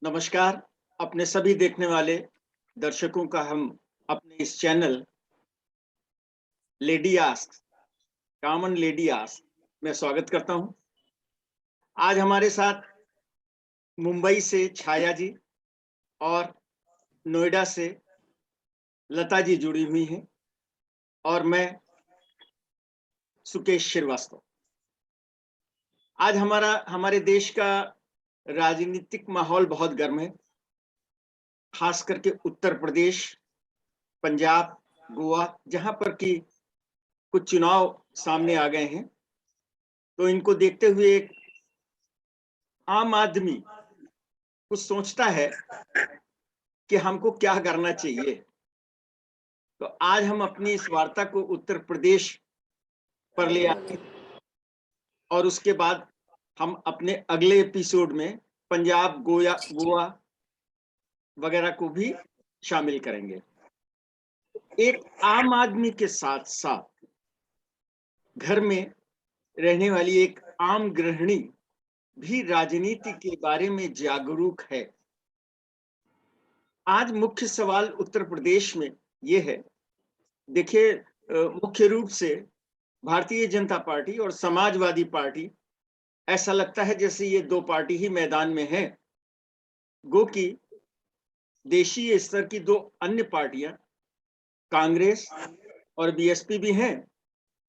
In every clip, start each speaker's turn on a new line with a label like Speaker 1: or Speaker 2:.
Speaker 1: नमस्कार। अपने सभी देखने वाले दर्शकों का हम अपने इस channel lady ask common lady ask में स्वागत करता हूं। आज हमारे साथ मुंबई से छाया जी और नोएडा से लता जी जुड़ी हुई हैं और मैं सुकेश श्रीवास्तव। आज हमारे देश का राजनीतिक माहौल बहुत गर्म है, खास करके उत्तर प्रदेश, पंजाब, गोवा, जहां पर कि कुछ चुनाव सामने आ गए हैं। तो इनको देखते हुए एक आम आदमी कुछ सोचता है कि हमको क्या करना चाहिए। तो आज हम अपनी इस वार्ता को उत्तर प्रदेश पर ले आए और उसके बाद हम अपने अगले एपिसोड में पंजाब, गोवा वगैरह को भी शामिल करेंगे। एक आम आदमी के साथ साथ घर में रहने वाली एक आम गृहिणी भी राजनीति के बारे में जागरूक है। आज मुख्य सवाल उत्तर प्रदेश में ये है, देखिए, मुख्य रूप से भारतीय जनता पार्टी और समाजवादी पार्टी, ऐसा लगता है जैसे ये दो पार्टी ही मैदान में है। गो कि देशीय स्तर की दो अन्य पार्टियां कांग्रेस और बीएसपी भी हैं,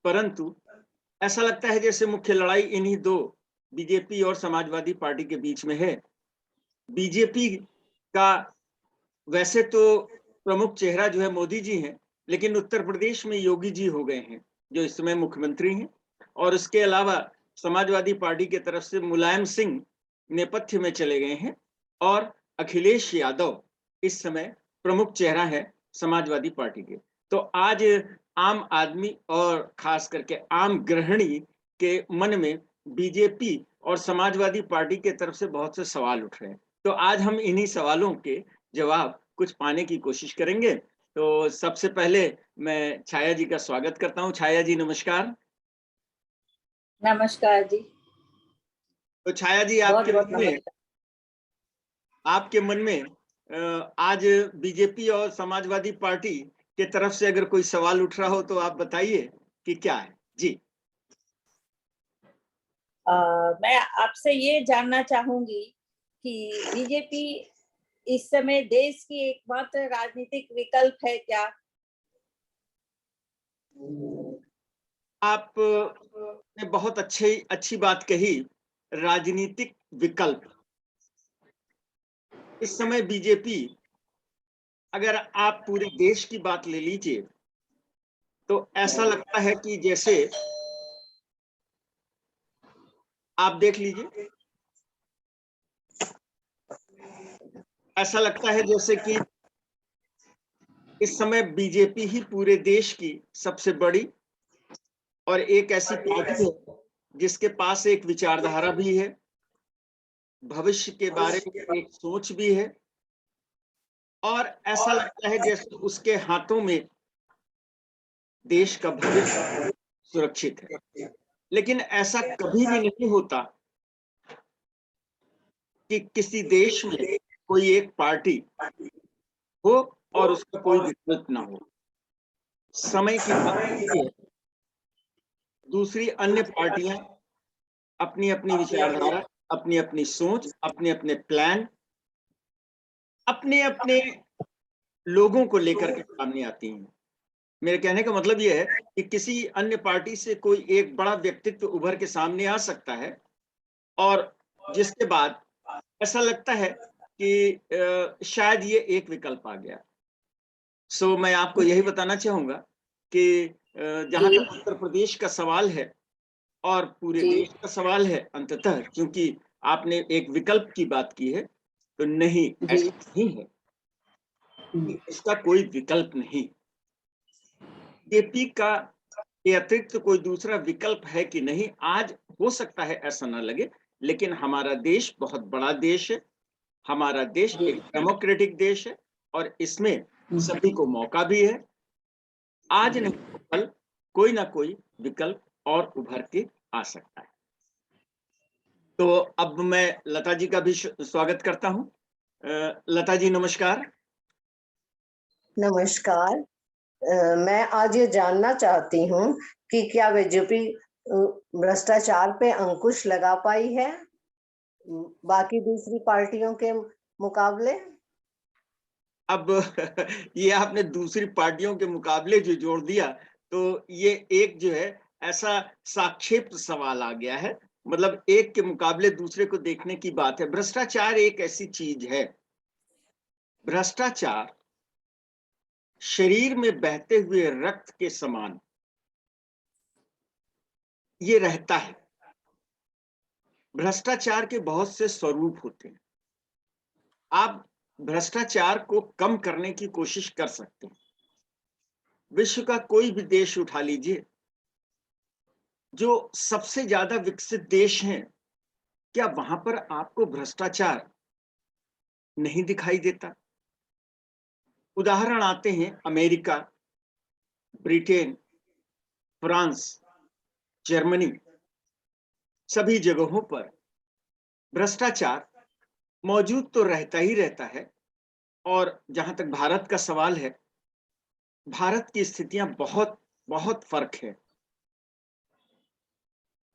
Speaker 1: परंतु ऐसा लगता है जैसे मुख्य लड़ाई इन्हीं दो बीजेपी और समाजवादी पार्टी के बीच में है। बीजेपी का वैसे तो प्रमुख चेहरा जो है मोदी जी हैं, लेकिन उत्तर प्रदेश में योगी जी हो गए हैं जो इस समय मुख्यमंत्री हैं। और उसके अलावा समाजवादी पार्टी की तरफ से मुलायम सिंह नेपथ्य में चले गए हैं और अखिलेश यादव इस समय प्रमुख चेहरा है समाजवादी पार्टी के। तो आज आम आदमी और खास करके आम गृहिणी के मन में बीजेपी और समाजवादी पार्टी के तरफ से बहुत से सवाल उठ रहे हैं। तो आज हम इन्हीं सवालों के जवाब कुछ पाने की कोशिश करेंगे। तो सबसे पहले मैं छाया जी का स्वागत करता हूं। छाया जी नमस्कार।
Speaker 2: नमस्कार जी।
Speaker 1: तो छाया जी, आपके मन में आज बीजेपी और समाजवादी पार्टी के तरफ से अगर कोई सवाल उठ रहा हो तो आप बताइए कि क्या है जी।
Speaker 2: मैं आपसे ये जानना चाहूंगी कि बीजेपी इस समय देश की एकमात्र राजनीतिक विकल्प है क्या?
Speaker 1: आप ने बहुत अच्छी बात कही। राजनीतिक विकल्प, इस समय बीजेपी, अगर आप पूरे देश की बात ले लीजिए तो ऐसा लगता है कि जैसे आप देख लीजिए, ऐसा लगता है जैसे कि इस समय बीजेपी ही पूरे देश की सबसे बड़ी और एक ऐसी पार्टी है जिसके पास एक विचारधारा भी है, भविष्य के बारे में एक सोच भी है, और ऐसा लगता है जैसे उसके हाथों में देश का भविष्य सुरक्षित है। लेकिन ऐसा कभी भी नहीं होता कि किसी देश में कोई एक पार्टी हो और उसका कोई विकल्प ना हो। समय की बात है, दूसरी अन्य पार्टियां अपनी अपनी विचारधारा, अपनी अपनी सोच, अपने अपने प्लान, अपने अपने लोगों को लेकर के सामने आती हैं। मेरे कहने का मतलब यह है कि किसी अन्य पार्टी से कोई एक बड़ा व्यक्तित्व उभर के सामने आ सकता है और जिसके बाद ऐसा लगता है कि शायद ये एक विकल्प आ गया। मैं आपको यही बताना चाहूंगा कि जहां तक उत्तर प्रदेश का सवाल है और पूरे देश का सवाल है, अंततः क्योंकि आपने एक विकल्प की बात की है, तो नहीं, ऐसा नहीं है कि इसका कोई विकल्प नहीं। बीजेपी का के अतिरिक्त कोई दूसरा विकल्प है कि नहीं, आज हो सकता है ऐसा ना लगे, लेकिन हमारा देश बहुत बड़ा देश है, हमारा देश एक डेमोक्रेटिक देश है और इसमें सभी को मौका भी है। आज नहीं तो कल कोई ना कोई विकल्प और उभर के आ सकता है। तो अब मैं लता जी का भी स्वागत करता हूं। लता जी नमस्कार।
Speaker 3: नमस्कार। मैं आज ये जानना चाहती हूँ कि क्या बीजेपी भ्रष्टाचार पे अंकुश लगा पाई है बाकी दूसरी पार्टियों के मुकाबले?
Speaker 1: अब ये आपने दूसरी पार्टियों के मुकाबले जो जोड़ दिया, तो ये एक जो है ऐसा साक्षेप सवाल आ गया है। मतलब एक के मुकाबले दूसरे को देखने की बात है। भ्रष्टाचार एक ऐसी चीज है, भ्रष्टाचार शरीर में बहते हुए रक्त के समान ये रहता है। भ्रष्टाचार के बहुत से स्वरूप होते हैं। आप भ्रष्टाचार को कम करने की कोशिश कर सकते हैं। विश्व का कोई भी देश उठा लीजिए, जो सबसे ज्यादा विकसित देश हैं, क्या वहां पर आपको भ्रष्टाचार नहीं दिखाई देता? उदाहरण आते हैं अमेरिका, ब्रिटेन, फ्रांस, जर्मनी, सभी जगहों पर भ्रष्टाचार मौजूद तो रहता ही रहता है। और जहां तक भारत का सवाल है, भारत की स्थितियां बहुत बहुत फर्क है।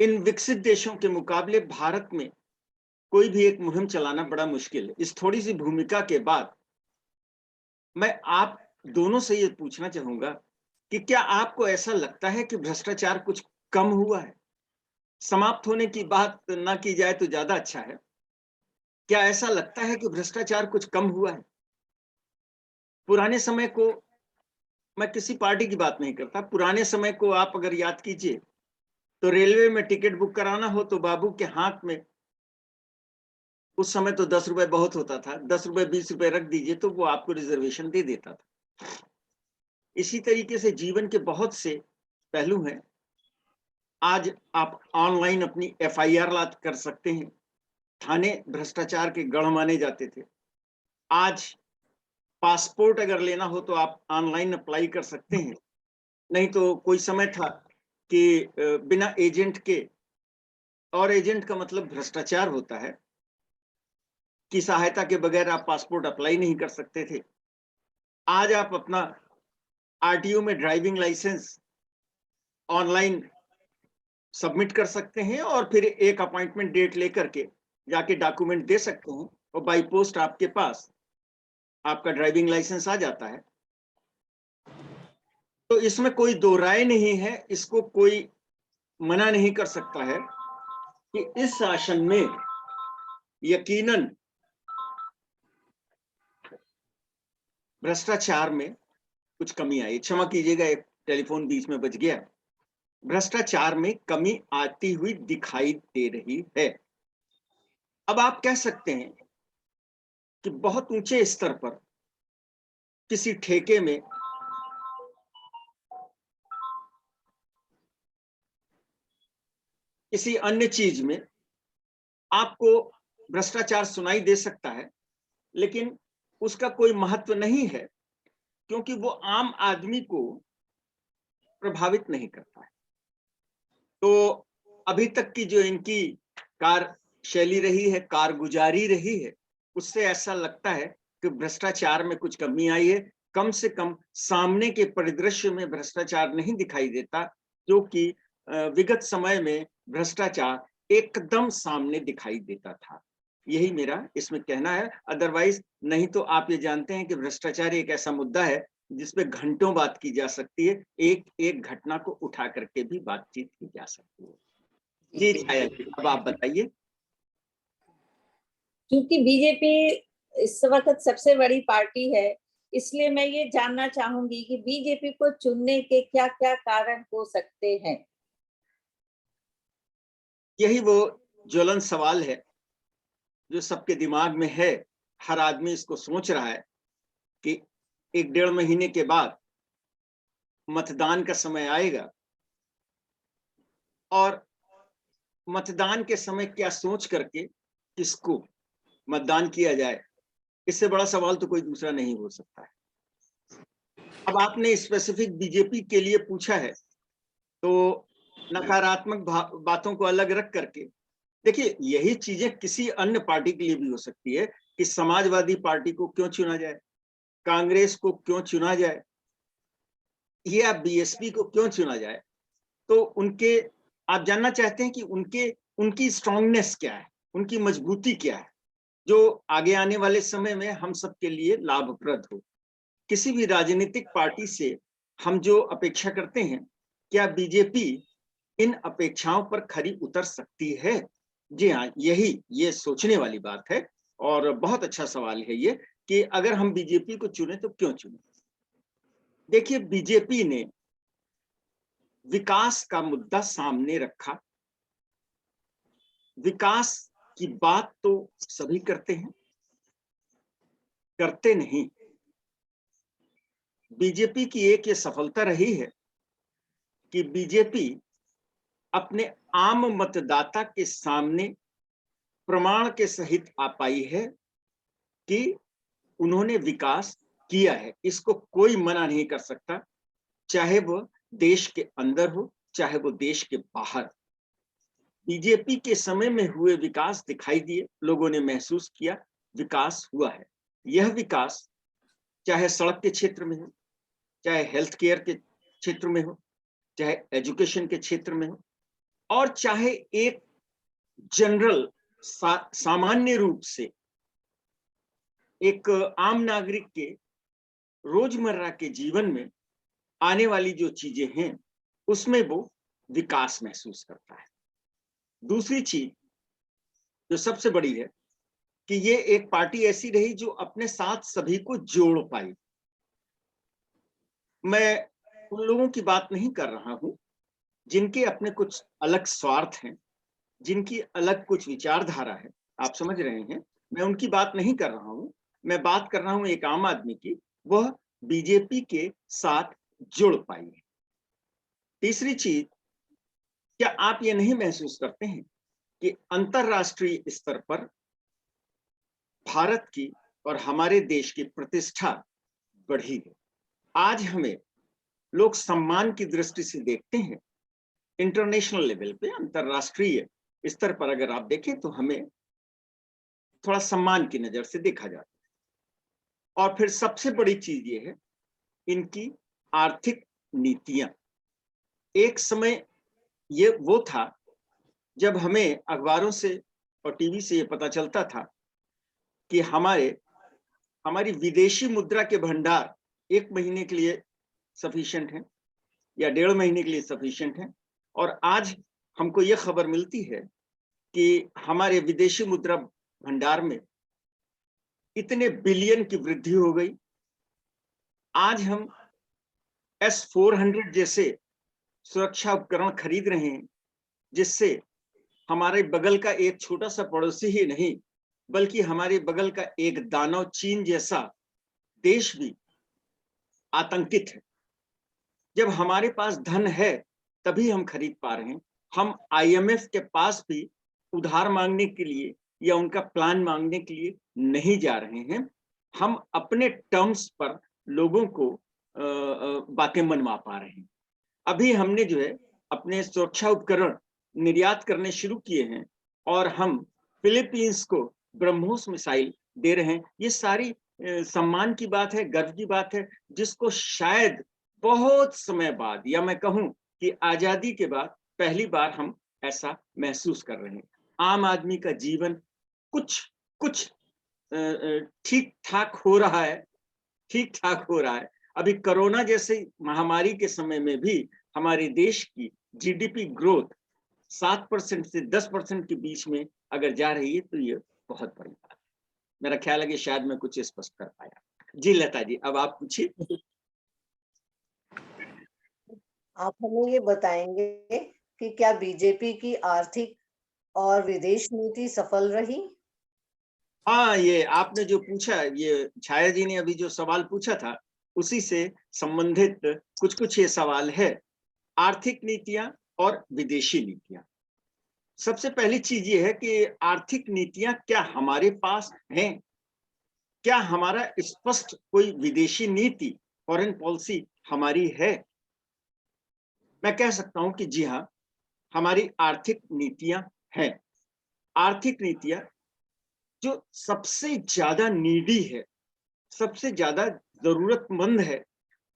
Speaker 1: इन विकसित देशों के मुकाबले भारत में कोई भी एक मुहिम चलाना बड़ा मुश्किल है। इस थोड़ी सी भूमिका के बाद मैं आप दोनों से ये पूछना चाहूंगा कि क्या आपको ऐसा लगता है कि भ्रष्टाचार कुछ कम हुआ है? समाप्त होने की बात ना की जाए तो ज्यादा अच्छा है। क्या ऐसा लगता है कि भ्रष्टाचार कुछ कम हुआ है? पुराने समय को, मैं किसी पार्टी की बात नहीं करता, पुराने समय को आप अगर याद कीजिए तो रेलवे में टिकट बुक कराना हो तो बाबू के हाथ में, उस समय तो 10 रुपए बहुत होता था, 10 रुपए 20 रुपए रख दीजिए तो वो आपको रिजर्वेशन दे देता था। इसी तरीके से जीवन के बहुत से पहलू हैं। आज आप ऑनलाइन अपनी एफआईआर कर सकते हैं। थाने भ्रष्टाचार के गढ़ माने जाते थे। आज पासपोर्ट अगर लेना हो तो आप ऑनलाइन अप्लाई कर सकते हैं। नहीं तो कोई समय था कि बिना एजेंट के, और एजेंट का मतलब भ्रष्टाचार होता है, की सहायता के बगैर आप पासपोर्ट अप्लाई नहीं कर सकते थे। आज आप अपना आरटीओ में ड्राइविंग लाइसेंस ऑनलाइन सबमिट कर सकते हैं और फिर एक अपॉइंटमेंट डेट लेकर के जाके डॉक्यूमेंट दे सकते हैं और बाई पोस्ट आपके पास आपका ड्राइविंग लाइसेंस आ जाता है। तो इसमें कोई दो राय नहीं है, इसको कोई मना नहीं कर सकता है कि इस शासन में यकीनन भ्रष्टाचार में कुछ कमी आई। क्षमा कीजिएगा, एक टेलीफोन बीच में बज गया। भ्रष्टाचार में कमी आती हुई दिखाई दे रही है। अब आप कह सकते हैं कि बहुत ऊंचे स्तर पर किसी ठेके में किसी अन्य चीज में आपको भ्रष्टाचार सुनाई दे सकता है, लेकिन उसका कोई महत्व नहीं है क्योंकि वो आम आदमी को प्रभावित नहीं करता है। तो अभी तक की जो इनकी कार्यशैली रही है, कारगुजारी रही है, उससे ऐसा लगता है कि भ्रष्टाचार में कुछ कमी आई है। कम से कम सामने के परिदृश्य में भ्रष्टाचार नहीं दिखाई देता, जो कि विगत समय में भ्रष्टाचार एकदम सामने दिखाई देता था। यही मेरा इसमें कहना है। अदरवाइज नहीं तो आप ये जानते हैं कि भ्रष्टाचार एक ऐसा मुद्दा है जिसपे घंटों बात की जा सकती है। एक एक घटना को उठा करके भी बातचीत की जा सकती है। जी छाया जी, अब आप बताइए।
Speaker 2: क्योंकि बीजेपी इस वक्त सबसे बड़ी पार्टी है, इसलिए मैं ये जानना चाहूंगी कि बीजेपी को चुनने के क्या क्या कारण हो सकते हैं।
Speaker 1: यही वो ज्वलन सवाल है जो सबके दिमाग में है। हर आदमी इसको सोच रहा है कि 1-1.5 महीने के बाद मतदान का समय आएगा और मतदान के समय क्या सोच करके किसको मतदान किया जाए, इससे बड़ा सवाल तो कोई दूसरा नहीं हो सकता है। अब आपने स्पेसिफिक बीजेपी के लिए पूछा है, तो नकारात्मक बातों को अलग रख करके देखिए, यही चीजें किसी अन्य पार्टी के लिए भी हो सकती है कि समाजवादी पार्टी को क्यों चुना जाए, कांग्रेस को क्यों चुना जाए, या बीएसपी को क्यों चुना जाए। तो उनके, आप जानना चाहते हैं कि उनकी स्ट्रांगनेस क्या है, उनकी मजबूती क्या है, जो आगे आने वाले समय में हम सबके लिए लाभप्रद हो। किसी भी राजनीतिक पार्टी से हम जो अपेक्षा करते हैं, क्या बीजेपी इन अपेक्षाओं पर खरी उतर सकती है? जी हाँ, ये सोचने वाली बात है और बहुत अच्छा सवाल है ये कि अगर हम बीजेपी को चुने तो क्यों चुने। देखिए, बीजेपी ने विकास का मुद्दा सामने रखा। विकास की बात तो सभी करते हैं, करते नहीं। बीजेपी की एक ये सफलता रही है कि बीजेपी अपने आम मतदाता के सामने प्रमाण के सहित आ पाई है कि उन्होंने विकास किया है। इसको कोई मना नहीं कर सकता, चाहे वो देश के अंदर हो, चाहे वो देश के बाहर। बीजेपी के समय में हुए विकास दिखाई दिए, लोगों ने महसूस किया विकास हुआ है। यह विकास चाहे सड़क के क्षेत्र में हो, चाहे हेल्थ केयर के क्षेत्र में हो, चाहे एजुकेशन के क्षेत्र में हो, और चाहे एक जनरल सामान्य रूप से एक आम नागरिक के रोजमर्रा के जीवन में आने वाली जो चीजें हैं, उसमें वो विकास महसूस करता है। दूसरी चीज जो सबसे बड़ी है कि ये एक पार्टी ऐसी रही जो अपने साथ सभी को जोड़ पाई। मैं उन लोगों की बात नहीं कर रहा हूं जिनके अपने कुछ अलग स्वार्थ हैं, जिनकी अलग कुछ विचारधारा है, आप समझ रहे हैं। मैं उनकी बात नहीं कर रहा हूं, मैं बात कर रहा हूं एक आम आदमी की, वह बीजेपी के साथ जुड़ पाई है। तीसरी चीज, क्या आप ये नहीं महसूस करते हैं कि अंतरराष्ट्रीय स्तर पर भारत की और हमारे देश की प्रतिष्ठा बढ़ी है? आज हमें लोग सम्मान की दृष्टि से देखते हैं। इंटरनेशनल लेवल पे, अंतरराष्ट्रीय स्तर पर अगर आप देखें तो हमें थोड़ा सम्मान की नजर से देखा जाता है। और फिर सबसे बड़ी चीज ये है इनकी आर्थिक नीतियां। एक समय ये वो था जब हमें अखबारों से और टीवी से ये पता चलता था कि हमारी विदेशी मुद्रा के भंडार 1 महीने के लिए सफिशिएंट है या 1.5 महीने के लिए सफिशिएंट है। और आज हमको ये खबर मिलती है कि हमारे विदेशी मुद्रा भंडार में इतने बिलियन की वृद्धि हो गई। आज हम S-400 जैसे सुरक्षा उपकरण खरीद रहे हैं, जिससे हमारे बगल का एक छोटा सा पड़ोसी ही नहीं, बल्कि हमारे बगल का एक दानव चीन जैसा देश भी आतंकित है। जब हमारे पास धन है तभी हम खरीद पा रहे हैं। हम IMF के पास भी उधार मांगने के लिए या उनका प्लान मांगने के लिए नहीं जा रहे हैं। हम अपने टर्म्स पर लोगों को बातें मनवा पा रहे हैं। अभी हमने जो है अपने सुरक्षा उपकरण निर्यात करने शुरू किए हैं और हम फिलीपींस को ब्रह्मोस मिसाइल दे रहे हैं। ये सारी सम्मान की बात है, गर्व की बात है, जिसको शायद बहुत समय बाद, या मैं कहूं कि आजादी के बाद पहली बार हम ऐसा महसूस कर रहे हैं। आम आदमी का जीवन कुछ कुछ ठीक ठाक हो रहा है, ठीक ठाक हो रहा है। अभी कोरोना जैसे महामारी के समय में भी हमारे देश की GDP ग्रोथ 7% से 10% के बीच में अगर जा रही है तो ये बहुत बड़ी बात है। मेरा ख्याल है कि शायद मैं कुछ स्पष्ट कर पाया। जी लता जी, अब आप पूछिए।
Speaker 3: आप हमें ये बताएंगे कि क्या बीजेपी की आर्थिक और विदेश नीति सफल रही?
Speaker 1: हाँ, ये आपने जो पूछा, ये छाया जी ने अभी जो सवाल पूछा था उसी से संबंधित कुछ ये सवाल है। आर्थिक नीतियां और विदेशी नीतियां। सबसे पहली चीज ये है कि आर्थिक नीतियां क्या हमारे पास हैं? क्या हमारा स्पष्ट कोई विदेशी नीति, फॉरेन पॉलिसी हमारी है? मैं कह सकता हूं कि जी हाँ, हमारी आर्थिक नीतियां हैं। आर्थिक नीतियां जो सबसे ज्यादा नीडी है, सबसे ज्यादा जरूरतमंद है,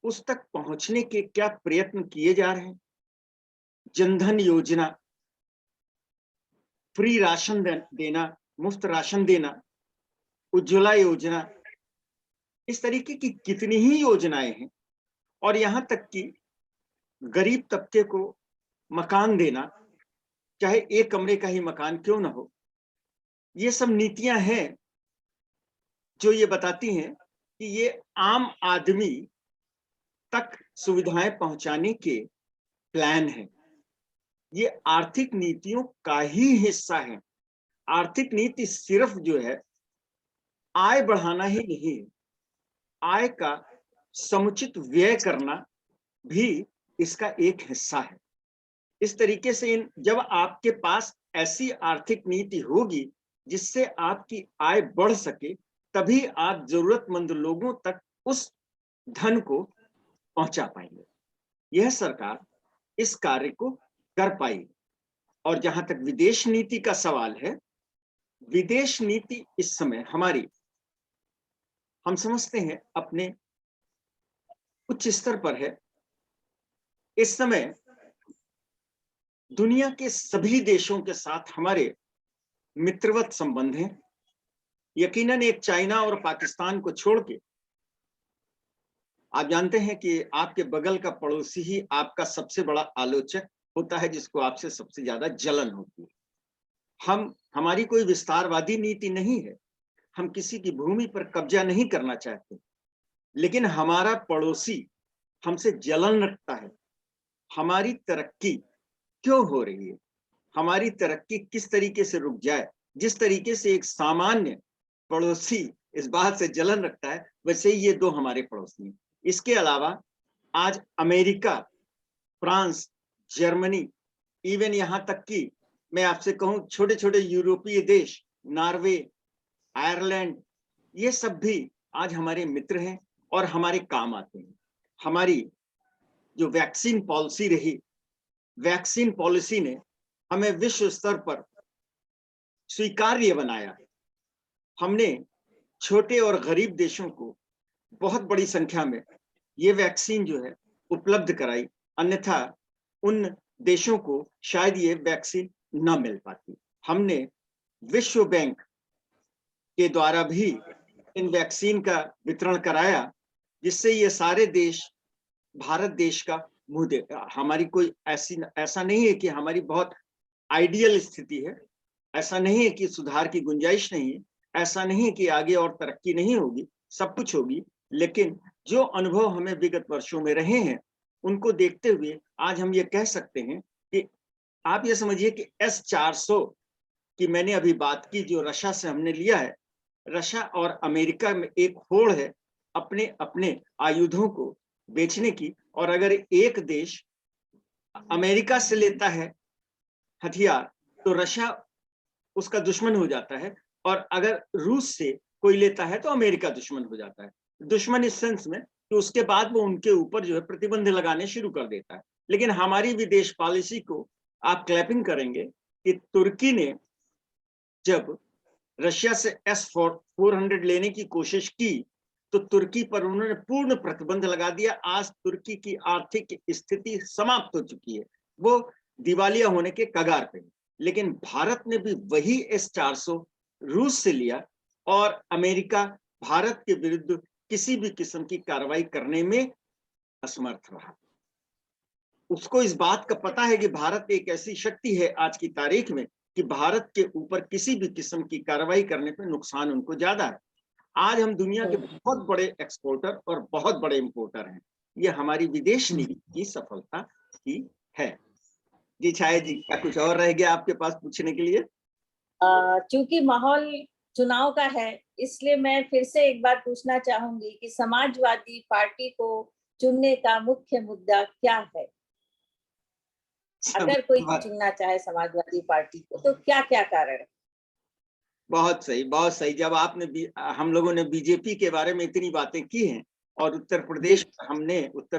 Speaker 1: उस तक पहुंचने के क्या प्रयत्न किए जा रहे हैं। जनधन योजना, फ्री राशन देना, मुफ्त राशन देना, उज्ज्वला योजना, इस तरीके की कितनी ही योजनाएं हैं। और यहां तक कि गरीब तबके को मकान देना, चाहे एक कमरे का ही मकान क्यों ना हो। ये सब नीतियां हैं जो ये बताती हैं कि ये आम आदमी तक सुविधाएं पहुंचाने के प्लान है। ये आर्थिक नीतियों का ही हिस्सा है। आर्थिक नीति सिर्फ जो है आय बढ़ाना ही नहीं है, आय का समुचित व्यय करना भी इसका एक हिस्सा है। इस तरीके से जब आपके पास ऐसी आर्थिक नीति होगी जिससे आपकी आय बढ़ सके, तभी आप जरूरतमंद लोगों तक उस धन को पहुंचा पाएंगे। यह सरकार इस कार्य को कर पाई। और जहां तक विदेश नीति का सवाल है, विदेश नीति इस समय हमारी, हम समझते हैं, अपने उच्च स्तर पर है। इस समय दुनिया के सभी देशों के साथ हमारे मित्रवत संबंध हैं। यकीनन एक चाइना और पाकिस्तान को छोड़ के, आप जानते हैं कि आपके बगल का पड़ोसी ही आपका सबसे बड़ा आलोचक होता है, जिसको आपसे सबसे ज्यादा जलन होती है। हमारी कोई विस्तारवादी नीति नहीं है, हम किसी की भूमि पर कब्जा नहीं करना चाहते, लेकिन हमारा पड़ोसी हमसे जलन रखता है। हमारी तरक्की क्यों हो रही है, हमारी तरक्की किस तरीके से रुक जाए। जिस तरीके से एक सामान्य पड़ोसी इस बात से जलन रखता है, वैसे ही ये दो हमारे पड़ोसी हैं। इसके अलावा आज अमेरिका, फ्रांस, जर्मनी, इवन यहां तक कि मैं आपसे कहूं छोटे छोटे यूरोपीय देश, नॉर्वे, आयरलैंड, ये सब भी आज हमारे मित्र हैं और हमारे काम आते हैं। हमारी जो वैक्सीन पॉलिसी रही, वैक्सीन पॉलिसी ने हमें विश्व स्तर पर स्वीकार्य बनाया। हमने छोटे और गरीब देशों को बहुत बड़ी संख्या में ये वैक्सीन जो है उपलब्ध कराई, अन्यथा उन देशों को शायद ये वैक्सीन न मिल पाती। हमने विश्व बैंक के द्वारा भी इन वैक्सीन का वितरण कराया, जिससे ये सारे देश भारत देश का मुंह दे। हमारी कोई ऐसा नहीं है कि हमारी बहुत आइडियल स्थिति है, ऐसा नहीं है कि सुधार की गुंजाइश नहीं है, ऐसा नहीं है कि आगे और तरक्की नहीं होगी, सब कुछ होगी। लेकिन जो अनुभव हमें विगत वर्षों में रहे हैं, उनको देखते हुए आज हम ये कह सकते हैं कि आप ये समझिए कि S-400 की मैंने अभी बात की, जो रशिया से हमने लिया है। रशिया और अमेरिका में एक होड़ है अपने अपने आयुधों को बेचने की, और अगर एक देश अमेरिका से लेता है हथियार तो रशिया उसका दुश्मन हो जाता है, और अगर रूस से कोई लेता है तो अमेरिका दुश्मन हो जाता है। दुश्मन इस सेंस में कि उसके बाद वो उनके ऊपर जो है प्रतिबंध लगाने शुरू कर देता है। लेकिन हमारी विदेश पॉलिसी को आप क्लैपिंग करेंगे कि तुर्की ने जब रशिया से S-400 लेने की कोशिश की तो तुर्की पर उन्होंने पूर्ण प्रतिबंध लगा दिया। आज तुर्की की आर्थिक स्थिति समाप्त हो चुकी है, वो दिवालिया होने के कगार पे। लेकिन भारत ने भी वही S-400 रूस से लिया, और अमेरिका भारत के विरुद्ध किसी भी किस्म की कार्रवाई करने में असमर्थ रहा। उसको इस बात का पता है कि भारत एक ऐसी शक्ति है आज की तारीख में कि भारत के ऊपर किसी भी किस्म की कार्रवाई करने पे नुकसान उनको ज्यादा है। आज हम दुनिया के बहुत बड़े एक्सपोर्टर और बहुत बड़े इंपोर्टर हैं। ये हमारी विदेश नीति की सफलता की है। जी छाया जी, क्या कुछ और रह गया आपके पास पूछने के लिए?
Speaker 2: चूंकि माहौल चुनाव का है, इसलिए मैं फिर से एक बार पूछना चाहूंगी कि समाजवादी पार्टी को चुनने का मुख्य मुद्दा क्या है? अगर कोई चुनना चाहे समाजवादी पार्टी को तो क्या क्या कारण है?
Speaker 1: बहुत सही, बहुत सही। जब हम लोगों ने बीजेपी के बारे में इतनी बातें की हैं, और उत्तर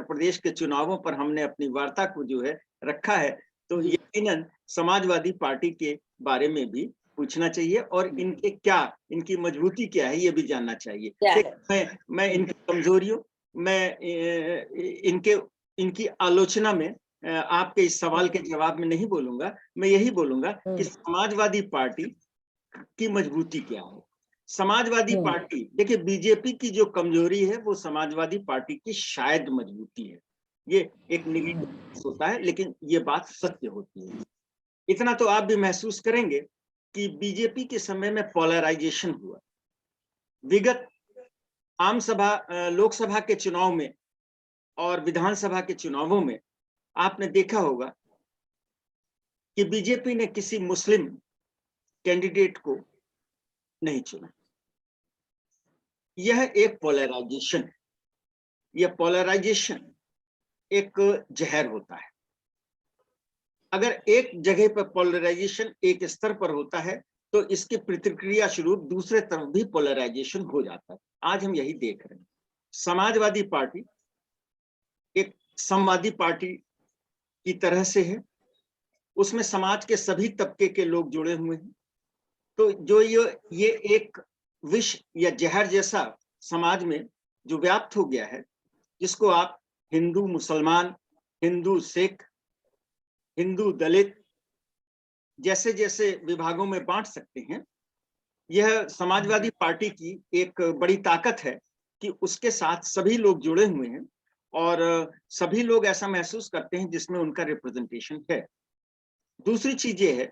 Speaker 1: प्रदेश के चुनावों पर हमने अपनी वार्ता को जो है रखा है, तो यकीनन समाजवादी पार्टी के बारे में भी पूछना चाहिए और इनके क्या, इनकी मजबूती क्या है ये भी जानना चाहिए।
Speaker 2: क्या है?
Speaker 1: मैं इनकी कमजोरियों, मैं इनकी आलोचना में आपके इस सवाल के जवाब में नहीं बोलूंगा। मैं यही बोलूंगा कि समाजवादी पार्टी की मजबूती क्या है। समाजवादी पार्टी, देखिए बीजेपी की जो कमजोरी है वो समाजवादी पार्टी की शायद मजबूती है। ये एक निगेटिव होता है लेकिन ये बात सत्य होती है। इतना तो आप भी महसूस करेंगे कि बीजेपी के समय में पोलराइजेशन हुआ। विगत आम सभा, लोकसभा के चुनाव में और विधानसभा के चुनावों में आपने देखा होगा कि बीजेपी ने किसी मुस्लिम कैंडिडेट को नहीं चुना। यह एक पोलराइजेशन है। यह पोलराइजेशन एक जहर होता है। अगर एक जगह पर पोलराइजेशन एक स्तर पर होता है तो इसके प्रतिक्रिया स्वरूप दूसरे तरफ भी पोलराइजेशन हो जाता है। आज हम यही देख रहे हैं। समाजवादी पार्टी एक समवादी पार्टी की तरह से है, उसमें समाज के सभी तबके के लोग जुड़े हुए हैं। तो जो ये एक विष या जहर जैसा समाज में जो व्याप्त हो गया है, जिसको आप हिंदू मुसलमान, हिंदू सिख, हिंदू दलित जैसे जैसे विभागों में बांट सकते हैं, यह समाजवादी पार्टी की एक बड़ी ताकत है कि उसके साथ सभी लोग जुड़े हुए हैं और सभी लोग ऐसा महसूस करते हैं जिसमें उनका रिप्रेजेंटेशन है। दूसरी चीज ये है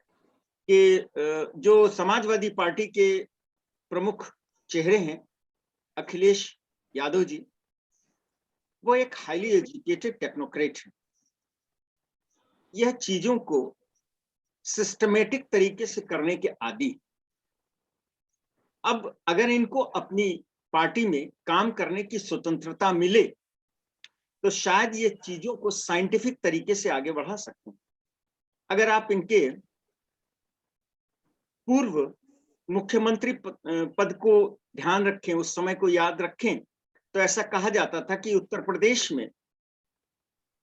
Speaker 1: कि जो समाजवादी पार्टी के प्रमुख चेहरे हैं अखिलेश यादव जी, वो एक हाईली एजुकेटेड टेक्नोक्रेट है। यह चीजों को सिस्टमेटिक तरीके से करने के आदी। अब अगर इनको अपनी पार्टी में काम करने की स्वतंत्रता मिले तो शायद ये चीजों को साइंटिफिक तरीके से आगे बढ़ा सकते हैं। अगर आप इनके पूर्व मुख्यमंत्री पद को ध्यान रखें, उस समय को याद रखें, तो ऐसा कहा जाता था कि उत्तर प्रदेश में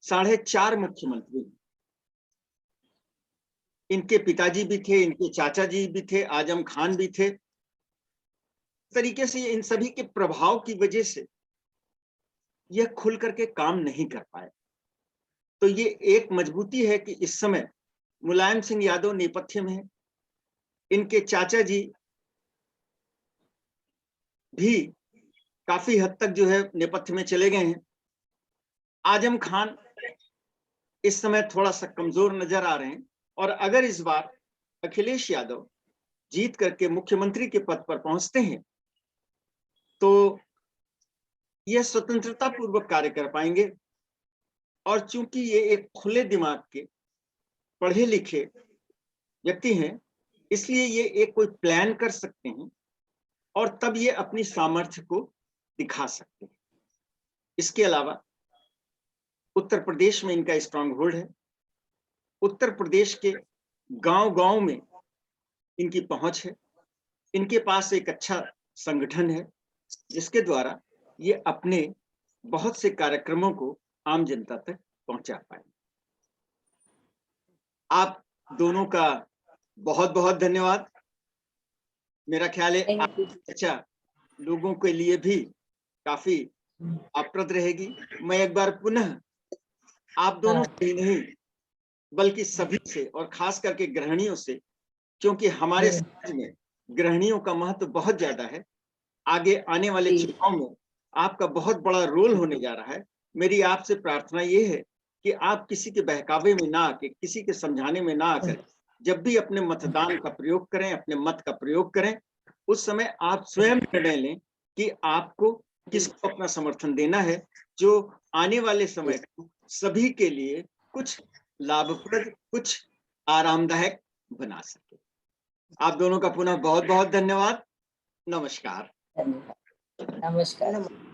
Speaker 1: 4.5 मुख्यमंत्री, इनके पिताजी भी थे, इनके चाचा जी भी थे, आजम खान भी थे। तरीके से इन सभी के प्रभाव की वजह से यह खुल करके काम नहीं कर पाए। तो ये एक मजबूती है कि इस समय मुलायम सिंह यादव नेपथ्य में है, इनके चाचा जी भी काफी हद तक जो है नेपथ्य में चले गए हैं। आजम खान इस समय थोड़ा सा कमजोर नजर आ रहे हैं और अगर इस बार अखिलेश यादव जीत करके मुख्यमंत्री के पद पर पहुंचते हैं तो यह स्वतंत्रता पूर्वक कार्य कर पाएंगे। और चूंकि ये एक खुले दिमाग के पढ़े लिखे व्यक्ति हैं, इसलिए ये एक कोई प्लान कर सकते हैं और तब ये अपनी सामर्थ्य को दिखा सकते हैं। इसके अलावा उत्तर प्रदेश में इनका स्ट्रांग होल्ड है। उत्तर प्रदेश के गांव-गांव में इनकी पहुंच है। इनके पास एक अच्छा संगठन है जिसके द्वारा ये अपने बहुत से कार्यक्रमों को आम जनता तक पहुंचा पाए। आप दोनों का बहुत बहुत धन्यवाद। मेरा ख्याल है
Speaker 2: Thank you.
Speaker 1: अच्छा लोगों के लिए भी काफी लाभप्रद रहेगी। मैं एक बार पुनः आप दोनों से ही नहीं बल्कि सभी से और खास करके गृहिणियों से, क्योंकि हमारे समाज में गृहिणियों का महत्व बहुत ज्यादा है, आगे आने वाले चुनाव में आपका बहुत बड़ा रोल होने जा रहा है। मेरी आपसे प्रार्थना ये है कि आप किसी के बहकावे में ना आके, किसी के समझाने में ना आकर, जब भी अपने मतदान का प्रयोग करें, अपने मत का प्रयोग करें, उस समय आप स्वयं निर्णय लें कि आपको किसको अपना समर्थन देना है, जो आने वाले समय को सभी के लिए कुछ लाभप्रद, कुछ आरामदायक बना सके। आप दोनों का पुनः बहुत बहुत धन्यवाद। नमस्कार।
Speaker 2: नमस्कार।